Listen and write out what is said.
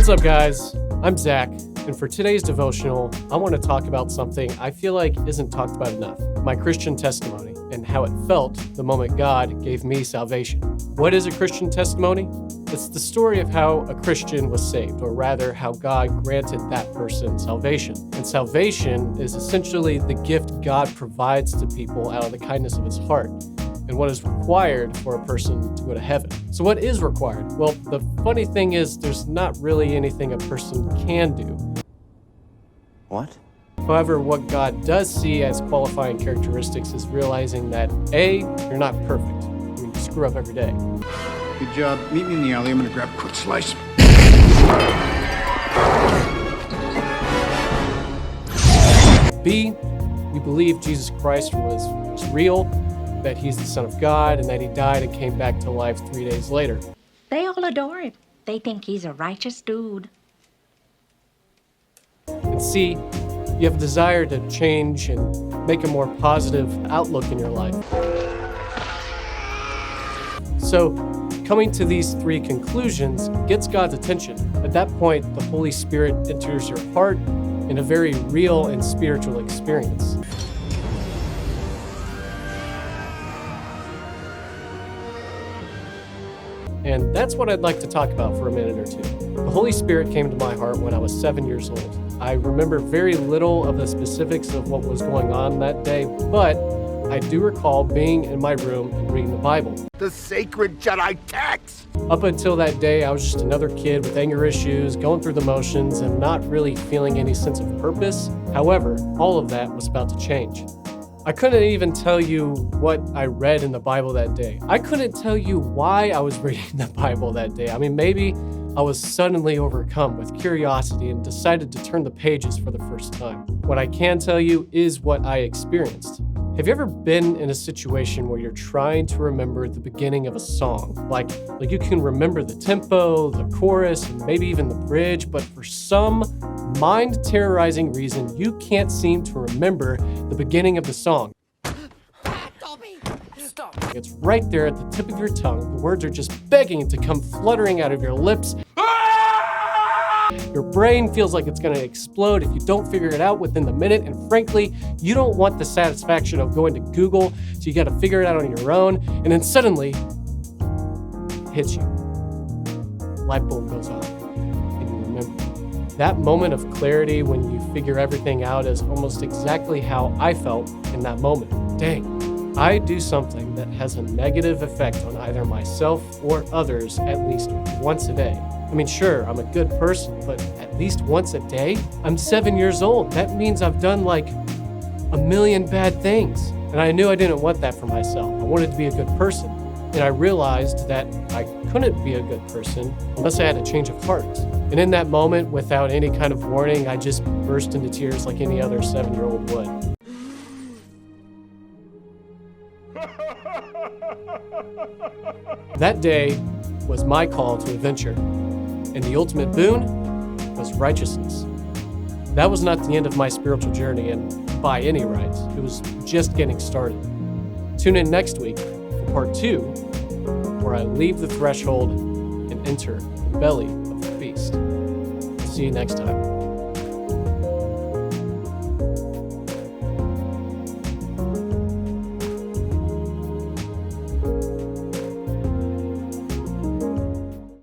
What's up, guys? I'm Zach, and for today's devotional, I want to talk about something I feel like isn't talked about enough: my Christian testimony and how it felt the moment God gave me salvation. What is a Christian testimony? It's the story of how a Christian was saved, or rather, how God granted that person salvation. And salvation is essentially the gift God provides to people out of the kindness of his heart, and what is required for a person to go to heaven. So what is required? Well, the funny thing is there's not really anything a person can do. What? However, what God does see as qualifying characteristics is realizing that A, you're not perfect. You screw up every day. Good job. Meet me in the alley. I'm gonna grab a quick slice. B, you believe Jesus Christ was real, that he's the Son of God, and that he died and came back to life 3 days later. They all adore him. They think he's a righteous dude. And C, you have a desire to change and make a more positive outlook in your life. So, coming to these three conclusions gets God's attention. At that point, the Holy Spirit enters your heart in a very real and spiritual experience. And that's what I'd like to talk about for a minute or two. The Holy Spirit came to my heart when I was 7 years old. I remember very little of the specifics of what was going on that day, but I do recall being in my room and reading the Bible. The sacred Jedi text! Up until that day, I was just another kid with anger issues, going through the motions, and not really feeling any sense of purpose. However, all of that was about to change. I couldn't even tell you what I read in the Bible that day. I couldn't tell you why I was reading the Bible that day. I mean, maybe I was suddenly overcome with curiosity and decided to turn the pages for the first time. What I can tell you is what I experienced. Have you ever been in a situation where you're trying to remember the beginning of a song? Like you can remember the tempo, the chorus, and maybe even the bridge, but for some mind-terrorizing reason, you can't seem to remember the beginning of the song. Stop! It's right there at the tip of your tongue. The words are just begging to come fluttering out of your lips. Your brain feels like it's gonna explode if you don't figure it out within the minute, and frankly, you don't want the satisfaction of going to Google, so you gotta figure it out on your own, and then suddenly, it hits you. Light bulb goes off, and you remember. That moment of clarity when you figure everything out is almost exactly how I felt in that moment. Dang, I do something that has a negative effect on either myself or others at least once a day. I mean, sure, I'm a good person, but at least once a day? I'm 7 years old. That means I've done like a million bad things. And I knew I didn't want that for myself. I wanted to be a good person. And I realized that I couldn't be a good person unless I had a change of heart. And in that moment, without any kind of warning, I just burst into tears like any other 7-year-old would. That day was my call to adventure, and the ultimate boon was righteousness. That was not the end of my spiritual journey, and by any rights, it was just getting started. Tune in next week for part 2, where I leave the threshold and enter the belly of the beast. See you next time.